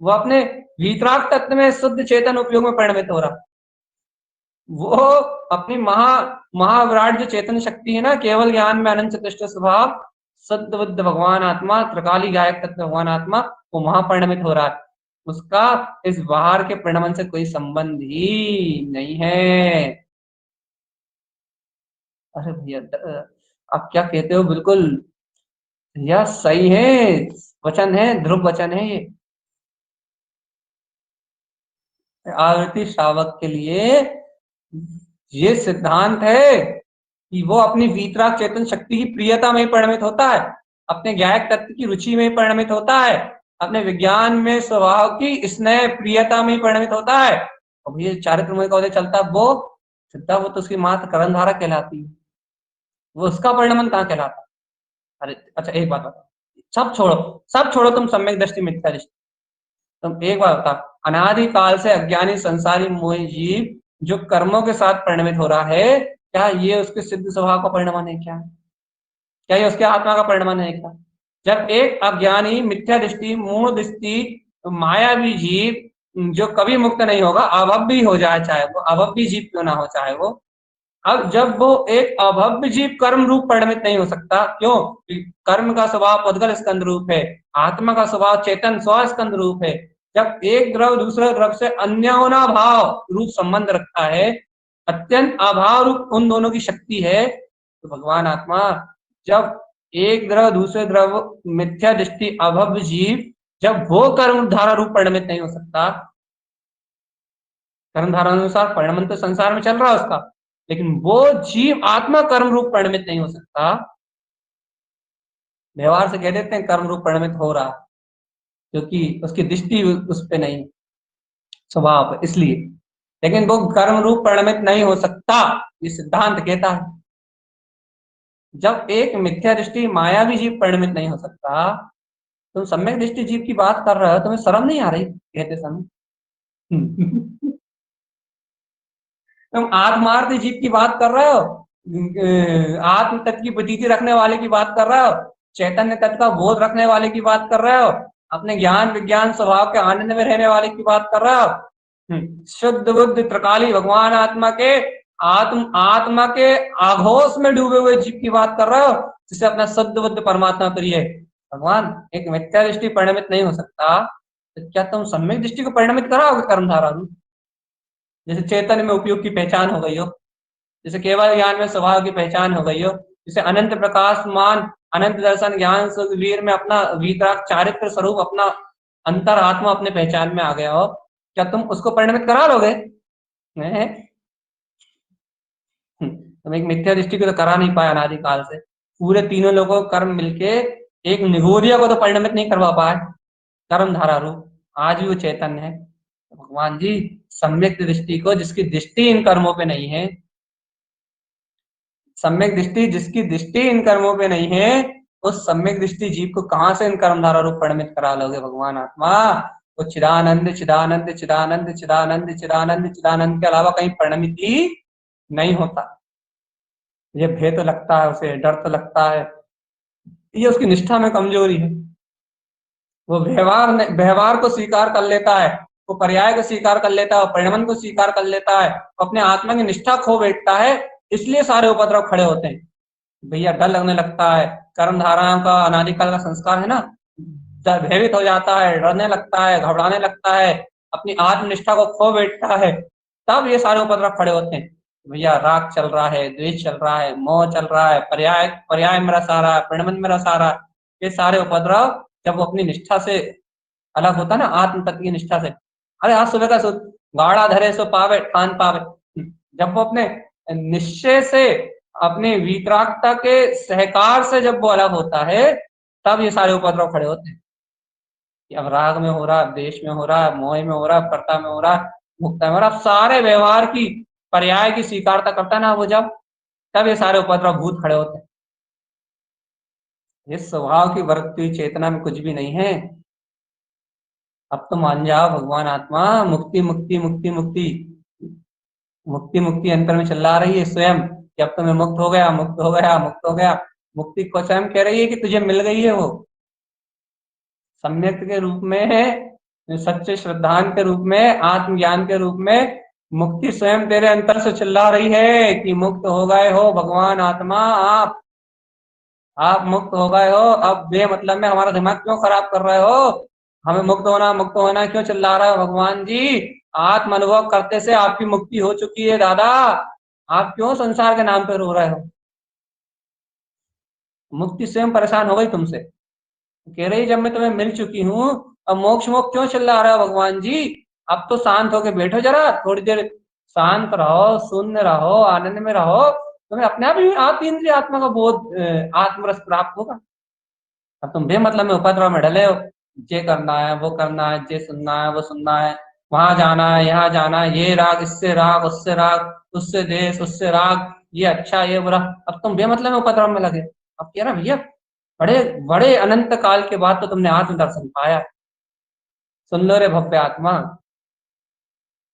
वो अपने वीतराग तत्व में शुद्ध चेतन उपयोग में परिणमित हो रहा। वो अपनी महाविराट जो चेतन शक्ति है ना, केवल ज्ञान में अनंत चतुष्ट स्वभाव शुद्ध बुद्ध भगवान आत्मा, त्रिकाली गायक तत्व भगवान आत्मा, वो महापरिणमित हो रहा है। उसका इस बाहर के परिणमन से कोई संबंध ही नहीं है। अरे भैया आप क्या कहते हो, बिल्कुल भैया सही है, वचन है, ध्रुव वचन है ये आरती श्रावक के लिए। ये सिद्धांत है कि वो अपनी वीतराग चेतन शक्ति की प्रियता में ही परिणमित होता है, अपने गायक तत्व की रुचि में ही परिणमित होता है, अपने विज्ञान में स्वभाव की स्नेह प्रियता में ही परिणमित होता है। अब ये चारित्र का उदय चलता है वो सिद्धा, वो तो उसकी मात्र करण धारा कहलाती है, वो उसका परिणमन कहाँ कहलाता है। अरे अच्छा एक बात बताओ, सब छोड़ो, सब छोड़ो, तुम सम्यक दृष्टि मिथ्या दृष्टि, तुम एक बार बताओ, अनादि काल से अज्ञानी संसारी मोही जीव जो कर्मों के साथ परिणमित हो रहा है, क्या ये उसके सिद्ध स्वभाव का परिणमन है क्या, क्या ये उसके आत्मा का परिणमन है क्या। जब एक अज्ञानी मिथ्या दृष्टि मूढ़ दृष्टि मायावी जीव जो कभी मुक्त नहीं होगा, अभव्य हो जाए, चाहे वो अभव्य जीव क्यों ना हो, चाहे वो, अब जब वो एक अभव्य जीव कर्म रूप परिणमित नहीं हो सकता, क्यों, कर्म का स्वभाव उद्गल स्कंद रूप है, आत्मा का स्वभाव चेतन स्व स्कंद रूप है। जब एक द्रव दूसरे द्रव से अन्योना भाव रूप संबंध रखता है, अत्यंत अभाव रूप उन दोनों की शक्ति है, तो भगवान आत्मा जब एक द्रव दूसरे द्रव मिथ्या दृष्टि अभव्य जीव, जब वो कर्म धारा रूप परिणमित नहीं हो सकता, कर्म धारा अनुसार परिणमन तो संसार में चल रहा है उसका, लेकिन वो जीव आत्मा कर्म रूप परिणमित नहीं हो सकता। व्यवहार से कह देते हैं कर्म रूप परिणमित हो रहा, क्योंकि उसकी दृष्टि उस पे नहीं, स्वभाव पे, इसलिए, लेकिन वो कर्म रूप परिणमित नहीं हो सकता, ये सिद्धांत कहता है। जब एक मिथ्या दृष्टि मायावी जीव परिणमित नहीं हो सकता, तुम सम्यक दृष्टि जीव की बात कर रहे हो, तुम्हें शर्म नहीं आ रही कहते समय तुम आत्मार्थ जीव की बात कर रहे हो, आत्म तत्व की प्रतीति रखने वाले की बात कर रहे हो, चैतन्य तत्व का बोध रखने वाले की बात कर रहे हो, अपने ज्ञान विज्ञान स्वभाव के आनंद में रहने वाले की बात कर रहे हो, शुद्ध बुद्ध त्रिकाली भगवान आत्मा के आत्मा के आघोष में डूबे हुए जीव की बात कर रहे हो, जिसे अपना शुद्ध बुद्ध परमात्मा प्रिय है। भगवान एक मिथ्या दृष्टि परिणमित नहीं हो सकता, तो क्या तुम सम्यक दृष्टि को परिणमित कराओगे कर्मधारा रूप? जैसे चैतन्य में उपयोग की पहचान हो गई हो, जैसे केवल ज्ञान में स्वभाव की पहचान हो गई हो, जैसे अनंत प्रकाशमान अनंत दर्शन ज्ञान सुख वीर में अपना वीतराग चारित्र स्वरूप अपना अंतर आत्मा अपने पहचान में आ गया हो, क्या तुम उसको परिणमित करा लोगे? नहीं। तुम एक मिथ्या दृष्टि को तो करा नहीं पाया अनादिकाल से, पूरे तीनों लोगों का कर्म मिलके एक निगोरिया को तो परिणमित नहीं करवा पाए कर्म धारा रूप, आज भी वो चैतन्य है। तो भगवान जी सम्यक दृष्टि को, जिसकी दृष्टि इन कर्मों पे नहीं है, सम्यक दृष्टि जिसकी दृष्टि इन कर्मों पे नहीं है, उस सम्यक दृष्टि जीव को कहां से इन कर्म धारा रूप परिणमित करा लोगे भगवान आत्मा? वो चिदानंद चिदानंद चिदानंद चिदानंद चिदानंद चिदानंद के अलावा कहीं परिणमित ही नहीं होता। ये भय तो लगता है उसे, डर तो लगता है, ये उसकी निष्ठा में कमजोरी है। वो व्यवहार को स्वीकार कर लेता है, वो पर्याय को स्वीकार कर लेता है, वो परिणमन को स्वीकार कर लेता है, वो अपने आत्मा की निष्ठा खो बैठता है, इसलिए सारे उपद्रव खड़े होते हैं। भैया डर लगने लगता है, कर्म धाराओं का अनादिकाल का संस्कार है ना, भयभीत हो जाता है, डरने लगता है, घबराने लगता है, अपनी आत्मनिष्ठा को खो बैठता है, तब ये सारे उपद्रव खड़े होते हैं। भैया राग चल रहा है, द्वेष चल रहा है, मोह चल रहा है, पर्याय पर्याय में रस आ रहा है, परिणमन में रस आ रहा है, ये सारे उपद्रव जब वो अपनी निष्ठा से अलग होता है ना, आत्म तत्व की निष्ठा से, अरे आज सुबह का सुध गाढ़ा धरे सो पावे ठान पावे, जब वो अपने निश्चय से अपनी वितरागता के सहकार से जब वो अलग होता है, तब ये सारे उपद्रव खड़े होते हैं। अब राग में हो रहा है, देश में हो रहा है, मोह में हो रहा है, कर्ता में हो रहा है, मुक्ता में हो रहा है, सारे व्यवहार की पर्याय की स्वीकारता करता है ना वो, जब तब ये सारे उपद्रव भूत खड़े होते हैं। इस स्वभाव की वर्तती चेतना में कुछ भी नहीं है। अब तो मान जाओ भगवान आत्मा मुक्ति मुक्ति मुक्ति मुक्ति मुक्ति मुक्ति अंतर में चिल्ला रही है स्वयं कि अब तो मैं मुक्त हो गया, मुक्त हो गया, मुक्त हो गया। मुक्ति को स्वयं कह रही है कि तुझे मिल गई है वो सम्यक के रूप में, सच्चे श्रद्धान के रूप में, आत्मज्ञान के रूप में। मुक्ति स्वयं तेरे अंतर से चिल्ला रही है कि मुक्त हो गए हो भगवान आत्मा, आप मुक्त हो गए हो। अब बेमतलब में हमारा दिमाग क्यों खराब कर रहे हो? हमें मुक्त होना क्यों चिल्ला रहे हो भगवान जी? आत्म अनुभव करते से आपकी मुक्ति हो चुकी है दादा, आप क्यों संसार के नाम पे रो रहे हो? मुक्ति स्वयं परेशान हो गई तुमसे, कह रही जब मैं तुम्हें मिल चुकी हूँ, अब मोक्ष मोक्ष क्यों चिल्ला रहे हो भगवान जी? अब तो शांत होके बैठो, जरा थोड़ी देर शांत रहो, शून्य रहो, आनंद में रहो, तुम्हें अपने आप ही आप इंद्रिय आत्मा का बोध आत्मरस प्राप्त होगा। अब तुम बेमतलब में उपद्रव में डले हो, ये करना है, वो करना है, ये सुनना है, वो सुनना है, वहां जाना है, यहाँ जाना है, ये राग इससे राग, उससे राग, उससे देश उससे राग, ये अच्छा ये बुरा। अब तुम बेमतलब में उपद्रव में लगे। अब कह रहा भैया बड़े बड़े अनंत काल के बाद तो तुमने आत्म दर्शन पाया, सुन लो रे भव्य आत्मा।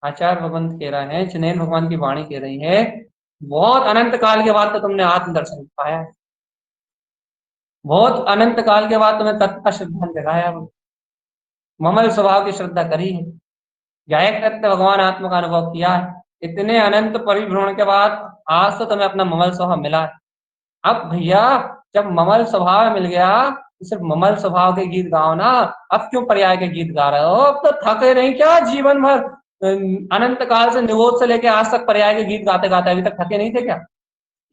आचार्य भगवंत कह रहे हैं, चिन्मय भगवान की वाणी कह रही है, बहुत अनंत काल के बाद तो तुमने आत्म दर्शन पाया, बहुत अनंत काल के बाद तुम्हें तत्व का श्रद्धान जगाया, ममल स्वभाव की श्रद्धा करी है, गायक तत्व भगवान आत्मा का अनुभव किया है। इतने अनंत परिभ्रमण के बाद आज तो तुम्हें अपना ममल स्वभाव मिला है। अब भैया जब ममल स्वभाव मिल गया तो सिर्फ ममल स्वभाव के गीत गाओ ना, अब क्यों पर्याय के गीत गा रहे हो? अब तो थके नहीं क्या जीवन भर? अनंत काल से निवोध से लेके आज तक पर्याय के गीत गाते गाते अभी तक थके नहीं थे क्या?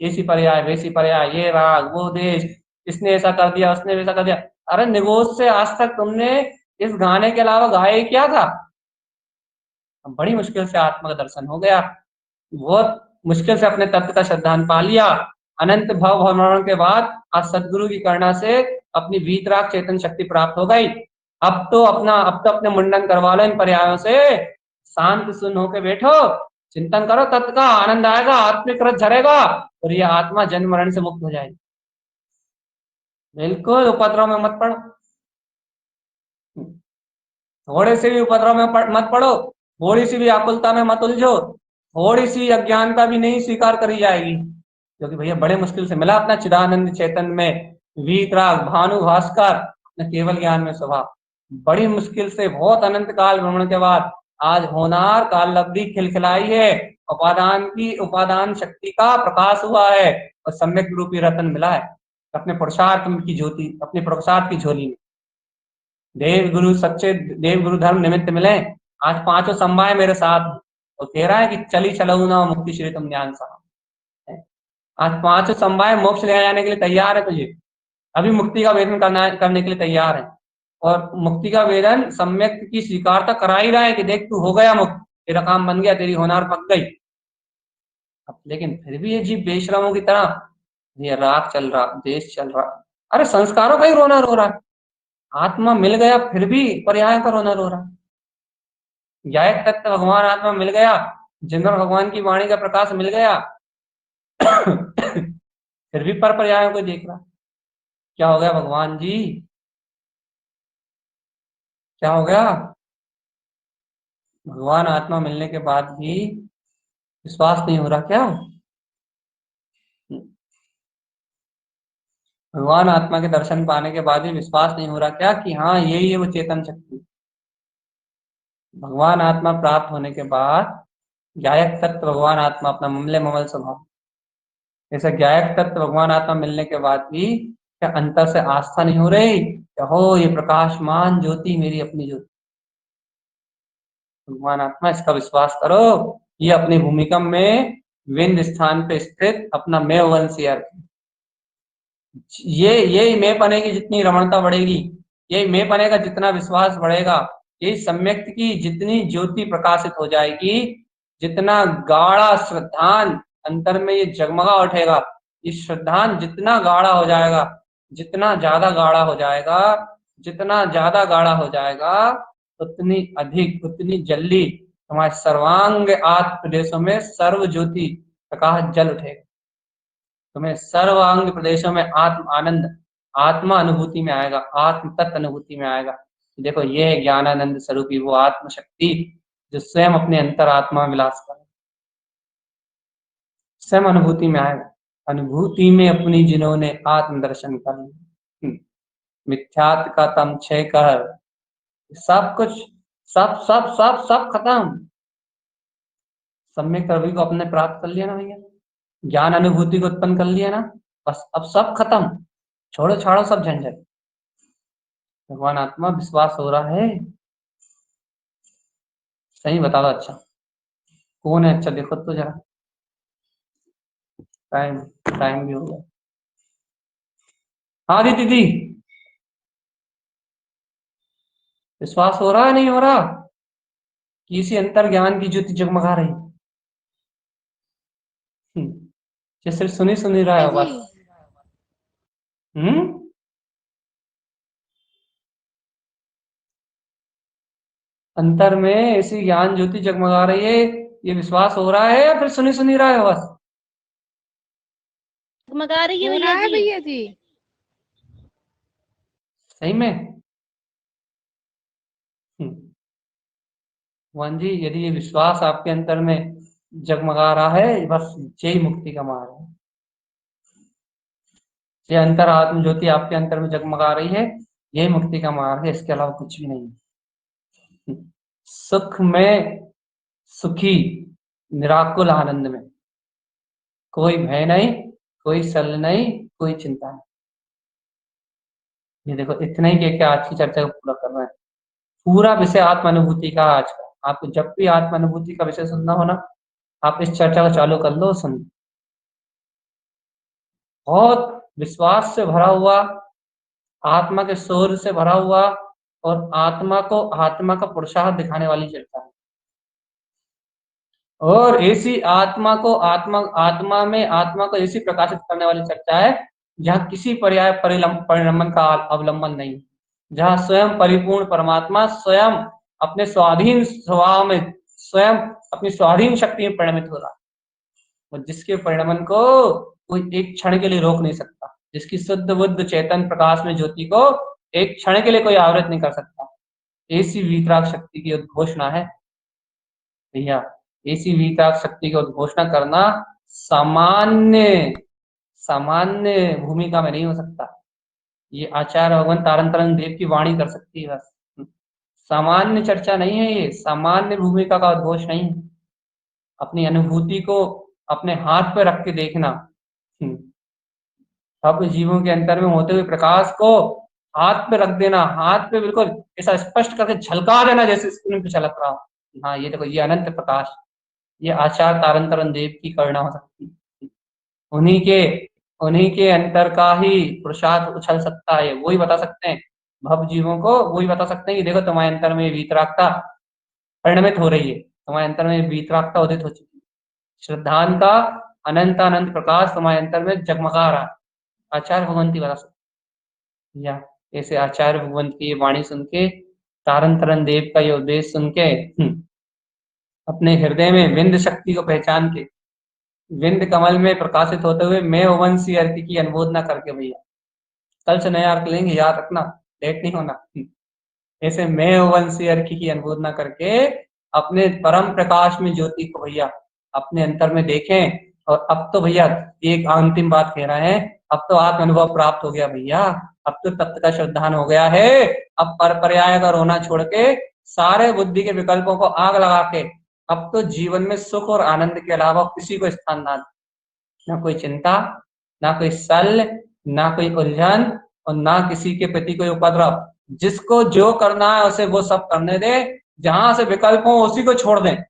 ऐसी पर्याय वैसी पर्याय, ये राग वो देश, इसने ऐसा कर दिया, उसने वैसा कर दिया। अरे निवोध से आज तक तुमने इस गाने के अलावा गाया क्या था? बड़ी मुश्किल से आत्मा का दर्शन हो गया, बहुत मुश्किल से अपने तत्व का श्रद्धान पा लिया। अनंत भव भ्रमण के बाद आज सदगुरु की करुणा से अपनी वीतराग चेतन शक्ति प्राप्त हो गई। अब तो अपने मुंडन करवा लो इन पर्यायों से, शांत सुन होके बैठो, चिंतन करो, तत्व का आनंद आएगा, आत्मिक रस झरेगा और ये आत्मा जन्म मरण से मुक्त हो जाएगी। बिल्कुल उपद्रव में मत पड़ो, थोड़े से भी उपद्रव में मत पड़ो, थोड़ी सी भी आकुलता में मत उलझो, थोड़ी सी अज्ञानता भी नहीं स्वीकार करी जाएगी, क्योंकि भैया बड़े मुश्किल से मिला अपना चिदानंद चेतन में वीतराग भानु भास्कर न केवल ज्ञान में स्वभाव। बड़ी मुश्किल से बहुत अनंत काल भ्रमण के बाद आज होनार काल लब्धि खिलखिलाई है, उपादान शक्ति का प्रकाश हुआ है और सम्यक रूपी रतन मिला है अपने पुरुषार्थ की ज्योति, अपने पुरुषार्थ की झोली में। देव गुरु सच्चे देव गुरु धर्म निमित्त मिले, आज पांचों समवाय मेरे साथ, तो कह रहा है कि चली चलो ना मुक्ति श्री तुम ज्ञान सा। आज पांचों समवाय मोक्ष ले जाने के लिए तैयार है तुझे, अभी मुक्ति का वेदन करने के लिए तैयार है, और मुक्ति का वेदन सम्यक की स्वीकारता करा ही रहा है कि देख तू हो गया मुक्त, तेरा काम बन गया, तेरी होनार पक गई। अब लेकिन फिर भी ये जीव बेशरमों की तरह, ये राग चल रहा, देश चल रहा, अरे संस्कारों का ही रोना रो रहा है। आत्मा मिल गया फिर भी पर्याय का रोना रो रहा है। ज्ञायक तत्व भगवान आत्मा मिल गया, जिनमें भगवान की वाणी का प्रकाश मिल गया, फिर भी पर पर्यायों को देख रहा। क्या हो गया भगवान जी, क्या हो गया? भगवान आत्मा मिलने के बाद भी विश्वास नहीं हो रहा क्या? भगवान आत्मा के दर्शन पाने के बाद भी विश्वास नहीं हो रहा क्या कि हाँ यही है वो चेतन शक्ति? भगवान आत्मा प्राप्त होने के बाद ज्ञायक तत्व भगवान आत्मा अपना ममले ममल स्वभाव, ऐसा ज्ञायक तत्व भगवान आत्मा मिलने के बाद भी क्या अंतर से आस्था नहीं हो रही? क्या हो ये प्रकाशमान ज्योति मेरी अपनी ज्योति, भगवान आत्मा इसका विश्वास करो, ये अपनी भूमिका में विंद स्थान पे स्थित अपना मैं वंशी अर्थ, ये मैं पने की जितनी रमणता बढ़ेगी, ये मैं पने का जितना विश्वास बढ़ेगा, ये सम्यक की जितनी ज्योति प्रकाशित हो जाएगी, जितना गाढ़ा श्रद्धान अंतर में ये जगमगा उठेगा, ये श्रद्धान जितना गाढ़ा हो जाएगा, जितना ज्यादा गाढ़ा हो जाएगा, जितना ज्यादा गाढ़ा हो जाएगा, उतनी अधिक उतनी जल्दी हमारे सर्वांग आत्म प्रदेशों में सर्व ज्योति प्रकाश जल उठेगा, तुम्हें सर्वांग प्रदेशों में आत्म आनंद, आत्मा अनुभूति में आएगा, आत्म तत्व अनुभूति में आएगा। देखो ये है ज्ञानानंद स्वरूपी वो आत्म शक्ति जो स्वयं अपने अंतर आत्मा में विलास करे, स्वयं अनुभूति में आएगा। अनुभूति में अपनी जिन्होंने आत्म दर्शन कर लिया, मिथ्यात्व का तम छह कर, सब कुछ सब सब सब सब खत्म, सम्यक प्रभु को अपने प्राप्त कर लिया ना भैया, ज्ञान अनुभूति को उत्पन्न कर लिया ना, बस अब सब खत्म, छोड़ो छाड़ो सब झंझट। भगवान आत्मा विश्वास हो रहा है? सही बता दो, अच्छा कौन है? अच्छा देखो तो जरा, टाइम टाइम भी हो गया। हाँ दी दीदी, विश्वास हो रहा है नहीं हो रहा कि इसी अंतर ज्ञान की ज्योति जगमगा रही? ये सिर्फ सुनी सुनी रहा है बस। हम्म, अंतर में ऐसी ज्ञान ज्योति जगमगा रही है, ये विश्वास हो रहा है या फिर सुनी सुनी रहा है बस? जगमगा रही है हो रहा भैया है जी। भैया जी। सही में? भगवान जी यदि ये विश्वास आपके अंतर में जगमगा रहा है, बस यही मुक्ति का मार्ग है। ये अंतर आत्म ज्योति आपके अंतर में जगमगा रही है, यही मुक्ति का मार्ग है, इसके अलावा कुछ भी नहीं। सुख में सुखी, निराकुल आनंद में, कोई भय नहीं, कोई सल नहीं, कोई चिंता नहीं। ये देखो इतना ही कह के आज की चर्चा को पूरा कर रहे हैं। पूरा विषय आत्मानुभूति का आज का, आपको जब भी आत्मानुभूति का विषय सुनना हो ना, आप इस चर्चा को चालू कर लो, सुन। बहुत विश्वास से भरा हुआ, आत्मा के शोर से भरा हुआ, और आत्मा को आत्मा का पुरुषार्थ दिखाने वाली चर्चा है। और ऐसी आत्मा को आत्मा में आत्मा को ऐसी प्रकाशित करने वाली चर्चा है जहाँ किसी पर्याय परिलंबन का अवलंबन नहीं, जहाँ स्वयं परिपूर्ण परमात्मा स्वयं अपने स्वाधीन स्वभाव में, स्वयं अपनी स्वाधीन शक्ति में परिणमित हो रहा है, और जिसके परिणमन को कोई एक क्षण के लिए रोक नहीं सकता, जिसकी शुद्ध बुद्ध चेतन प्रकाश में ज्योति को एक क्षण के लिए कोई आवृत नहीं कर सकता। ऐसी वीतराग शक्ति की उद्घोषणा है भैया, ऐसी वीतराग शक्ति की उद्घोषणा करना सामान्य सामान्य भूमिका में नहीं हो सकता। ये आचार्य भगवान तारण तरंग देव की वाणी कर सकती है बस, सामान्य चर्चा नहीं है, ये सामान्य भूमिका का उद्घोष नहीं है। अपनी अनुभूति को अपने हाथ पे रख के देखना, अब जीवों के अंतर में होते हुए प्रकाश को हाथ पे रख देना, हाथ पे बिल्कुल ऐसा स्पष्ट करके झलका देना जैसे स्क्रीन पे झलक रहा हो। हाँ, ये देखो, ये अनंत प्रकाश, ये आचार्य तारन देव की करुणा हो सकती है। उन्हीं के उन्हीं के अंतर का ही पुरुषार्थ उछल सकता है, वो ही बता सकते हैं भव जीवों को, वो ही बता सकते हैं कि देखो तुम्हारे अंतर में वीतरागता परिणमित हो रही है, तुम्हारे अंतर में वीतरागता उदित हो चुकी है, श्रद्धान का अनंत अनंत प्रकाश तुम्हारे अंतर में जगमगा रहा है। आचार्य भगवंती बता सकते हैं। या ऐसे आचार्य भगवंत की ये वाणी सुन के, तारन तरन देव का ये उपदेश सुन के, अपने हृदय में विंद शक्ति को पहचान के, विंद कमल में प्रकाशित होते हुए मैं ओवंसी अर्क की अनुमोदना करके भैया, कल से नया अर्क लेंगे, याद रखना, लेट नहीं होना। ऐसे मैं ओवंसी अर्क की अनुमोदना करके अपने परम प्रकाश में ज्योति को भैया अपने अंतर में देखें। और अब तो भैया एक अंतिम बात कह रहे हैं, अब तो आत्म अनुभव प्राप्त हो गया भैया, अब तो तत्व का श्रद्धान हो गया है। अब पर पर्याय का रोना छोड़ के सारे बुद्धि के विकल्पों को आग लगा के अब तो जीवन में सुख और आनंद के अलावा किसी को स्थान ना, ना कोई चिंता, ना कोई सल, ना कोई उलझन, और ना किसी के प्रति कोई उपद्रव। जिसको जो करना है उसे वो सब करने दे, जहां से विकल्प हो उसी को छोड़ दें,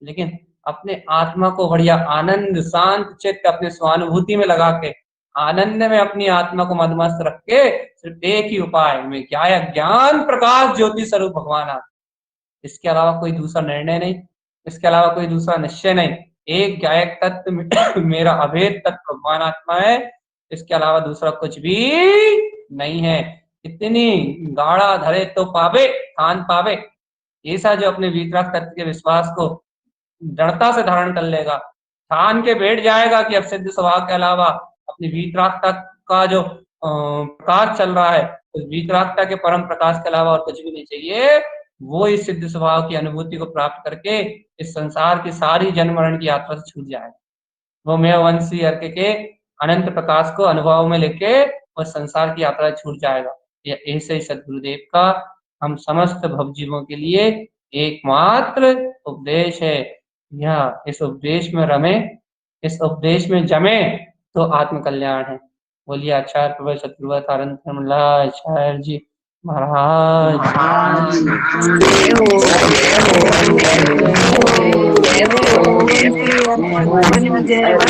लेकिन अपने आत्मा को बढ़िया आनंद शांत चित्त अपने स्वानुभूति में लगा के आनंद में अपनी आत्मा को मदमस्त रख के सिर्फ एक ही उपाय में क्या है, ज्ञान प्रकाश ज्योति स्वरूप भगवान आप। इसके अलावा कोई दूसरा निर्णय नहीं, इसके अलावा कोई दूसरा निश्चय नहीं। एक गायक तत्व मेरा अभेद तत्व भगवान आत्मा है, इसके अलावा दूसरा कुछ भी नहीं है। इतनी गाढ़ा धरे तो पावे स्थान पावे, ऐसा जो अपने वीतराग तत्व के विश्वास को दृढ़ता से धारण कर लेगा, ठान के बैठ जाएगा कि अब सिद्ध स्वभाव के अलावा अपनी वीतरागता का जो प्रकाश चल रहा है, उस वीतरागता के परम प्रकाश के अलावा और कुछ भी नहीं चाहिए, वो इस सिद्ध स्वभाव की अनुभूति को प्राप्त करके इस संसार की सारी जन्म मरण की यात्रा से छूट जाएगा। वो मैं वंशी अर्क के अनंत प्रकाश को अनुभव में लेके और संसार की यात्रा छूट जाएगा। यह ऐसे ही सदगुरुदेव का हम समस्त भवजीवों के लिए एकमात्र उपदेश है। यह इस उपदेश में रमे, इस उपदेश में जमे तो आत्म कल्याण है। बोलिए आचार्य प्रभु सतगुरु तारन आचार्य जी महाराज। जय हो